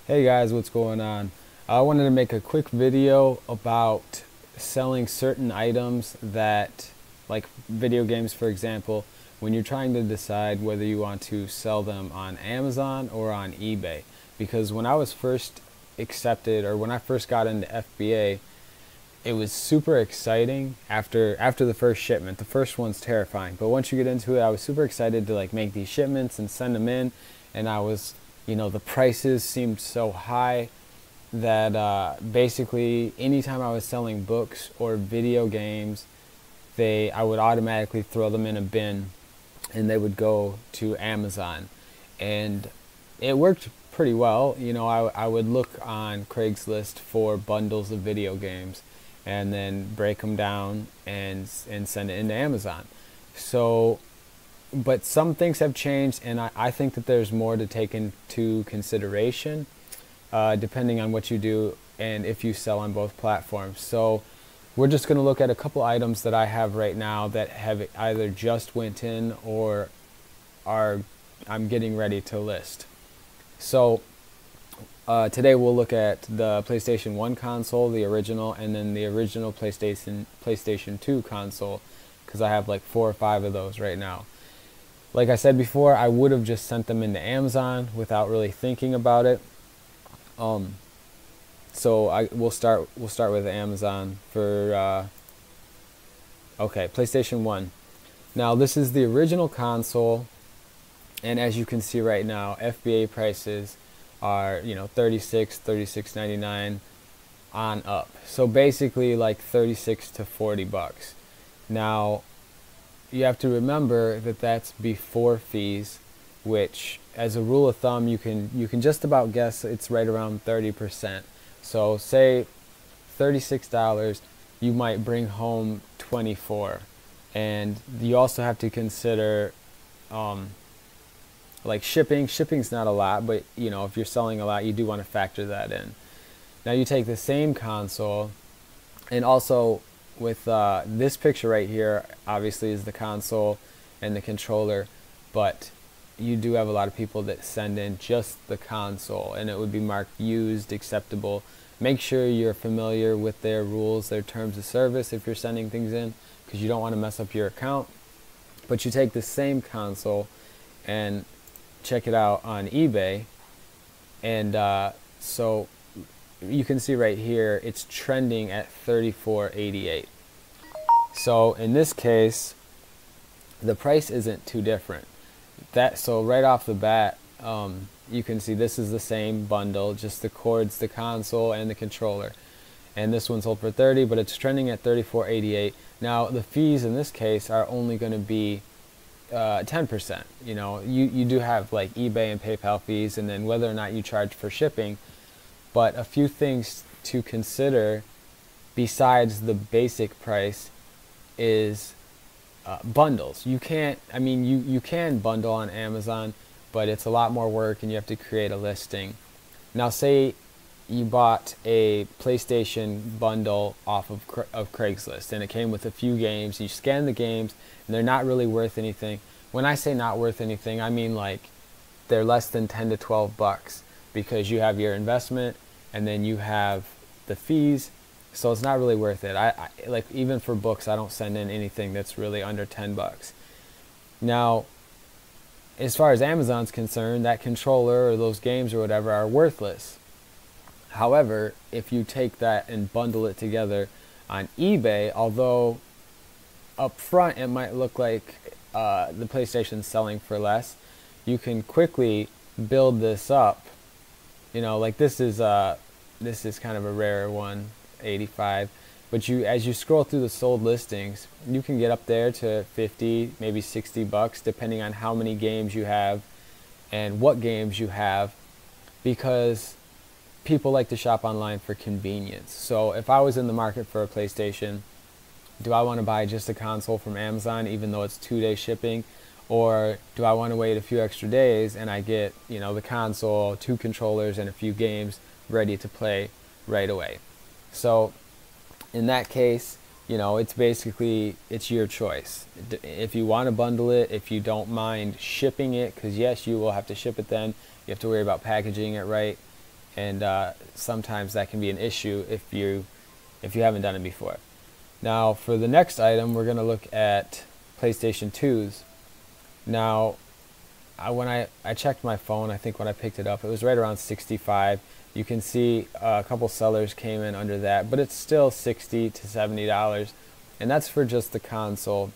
Hey guys, what's going on? I wanted to make a quick video about selling certain items that, like video games for example, when you're trying to decide whether you want to sell them on Amazon or on eBay. Because when I was first accepted, or when I first got into FBA, it was super exciting after the first shipment. The first one's terrifying, but once you get into it, I was super excited to like make these shipments and send them in, and I was, the prices seemed so high that basically anytime I was selling books or video games, I would automatically throw them in a bin and they would go to Amazon. And it worked pretty well. I would look on Craigslist for bundles of video games and then break them down and send it into Amazon. So, but some things have changed, and I think that there's more to take into consideration depending on what you do and if you sell on both platforms. So we're just going to look at a couple items that I have right now that have either just went in or I'm getting ready to list. So today we'll look at the PlayStation 1 console, the original, and then the original PlayStation 2 console, because I have like 4 or 5 of those right now. Like I said before, I would have just sent them into Amazon without really thinking about it. So we'll start with Amazon for okay, PlayStation 1. Now this is the original console, and as you can see right now, FBA prices are $36.99 on up. So basically like 36 to 40 bucks. Now you have to remember that that's before fees, which as a rule of thumb you can just about guess it's right around 30%. So say $36, you might bring home 24, and you also have to consider like shipping. Shipping's not a lot, but if you're selling a lot, you do want to factor that in. Now you take the same console, and also with this picture right here, obviously is the console and the controller, but you do have a lot of people that send in just the console, and it would be marked used, acceptable. Make sure you're familiar with their rules, their terms of service if you're sending things in, because you don't want to mess up your account. But you take the same console and check it out on eBay, and so you can see right here it's trending at $34.88. So in this case the price isn't too different. So right off the bat, you can see this is the same bundle, just the cords, the console, and the controller. And this one's sold for $30, but it's trending at $34.88. Now the fees in this case are only going to be 10%. You do have like eBay and PayPal fees, and then whether or not you charge for shipping. But a few things to consider besides the basic price is bundles. You can't, you can bundle on Amazon, but it's a lot more work and you have to create a listing. Now say you bought a PlayStation bundle off of Craigslist, and it came with a few games. You scan the games and they're not really worth anything. When I say not worth anything, I mean like they're less than 10 to 12 bucks, because you have your investment and then you have the fees. So it's not really worth it. I like, even for books, I don't send in anything that's really under 10 bucks. Now, as far as Amazon's concerned, that controller or those games or whatever are worthless. However, if you take that and bundle it together on eBay, although up front it might look like the PlayStation's selling for less, you can quickly build this up. Like this is kind of a rare one, 85, but as you scroll through the sold listings, you can get up there to 50, maybe 60 bucks, depending on how many games you have and what games you have, because people like to shop online for convenience. So if I was in the market for a PlayStation, do I want to buy just a console from Amazon even though it's 2-day shipping, or do I want to wait a few extra days and I get the console, 2 controllers, and a few games ready to play right away? So in that case, it's your choice. If you want to bundle it, if you don't mind shipping it, because yes, you will have to ship it then. You have to worry about packaging it right. and sometimes that can be an issue if you haven't done it before. Now for the next item, we're going to look at PlayStation 2s. Now when I checked my phone, I think when I picked it up, it was right around 65. You can see a couple sellers came in under that, but it's still $60 to $70, and that's for just the console.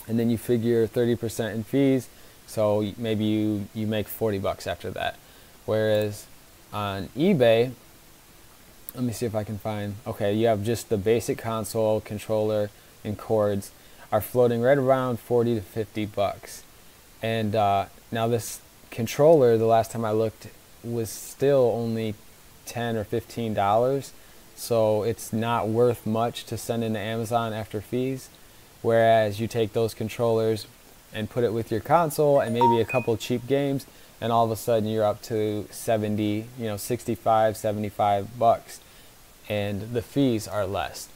And then you figure 30% in fees, so maybe you make 40 bucks after that. Whereas on eBay, let me see if I can find, okay, you have just the basic console, controller, and cords are floating right around 40 to 50 bucks. And now this controller, the last time I looked, was still only $10 or $15, so it's not worth much to send into Amazon after fees. Whereas you take those controllers and put it with your console and maybe a couple cheap games, and all of a sudden you're up to 70, 65, 75 bucks, and the fees are less.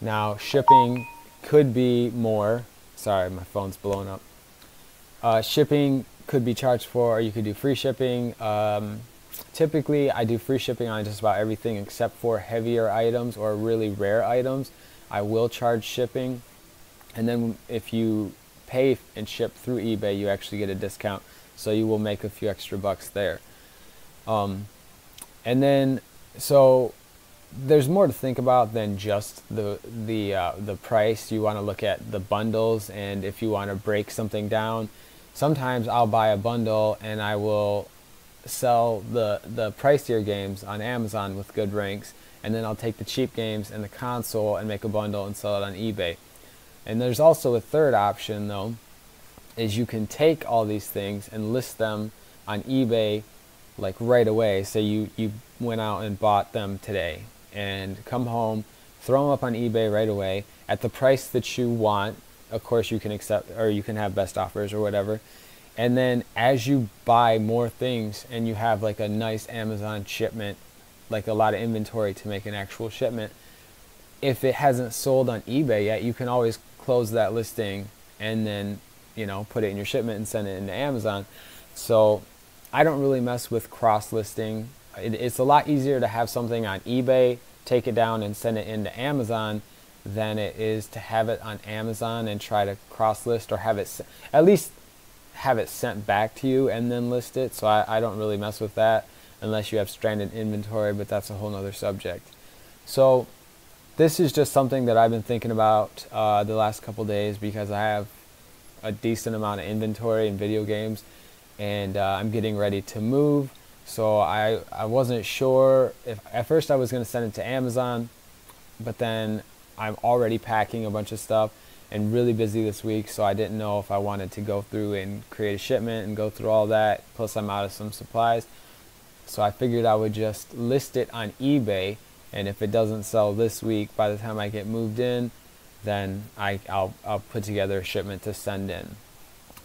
Now shipping could be more. Sorry, my phone's blowing up. Shipping could be charged for, or you could do free shipping. Typically I do free shipping on just about everything except for heavier items or really rare items. I will charge shipping, and then if you pay and ship through eBay, you actually get a discount, so you will make a few extra bucks there. And then so there's more to think about than just the price. You want to look at the bundles, and if you want to break something down, sometimes I'll buy a bundle and I will sell the pricier games on Amazon with good ranks, and then I'll take the cheap games and the console and make a bundle and sell it on eBay. And there's also a third option though, is you can take all these things and list them on eBay like right away. Say you went out and bought them today and come home, throw them up on eBay right away at the price that you want. Of course you can accept, or you can have best offers or whatever. And then as you buy more things and you have like a nice Amazon shipment, like a lot of inventory to make an actual shipment, if it hasn't sold on eBay yet, you can always close that listing and then put it in your shipment and send it into Amazon. So I don't really mess with cross listing. It's a lot easier to have something on eBay, take it down and send it into Amazon, than it is to have it on Amazon and try to cross list, or have it at least have it sent back to you and then list it. So I don't really mess with that unless you have stranded inventory, but that's a whole nother subject. So this is just something that I've been thinking about the last couple days, because I have a decent amount of inventory in video games, and I'm getting ready to move. So I wasn't sure if at first I was going to send it to Amazon, but then I'm already packing a bunch of stuff and really busy this week, so I didn't know if I wanted to go through and create a shipment and go through all that. Plus I'm out of some supplies, so I figured I would just list it on eBay, and if it doesn't sell this week, by the time I get moved in, then I'll put together a shipment to send in.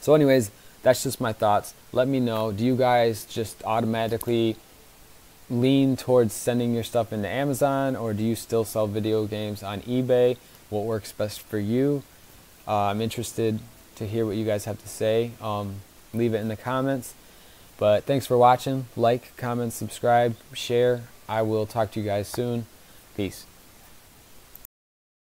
So anyways, that's just my thoughts. Let me know, do you guys just automatically lean towards sending your stuff into Amazon, or do you still sell video games on eBay? What works best for you? I'm interested to hear what you guys have to say. Leave it in the comments. But thanks for watching. Like, comment, subscribe, share. I will talk to you guys soon. Peace.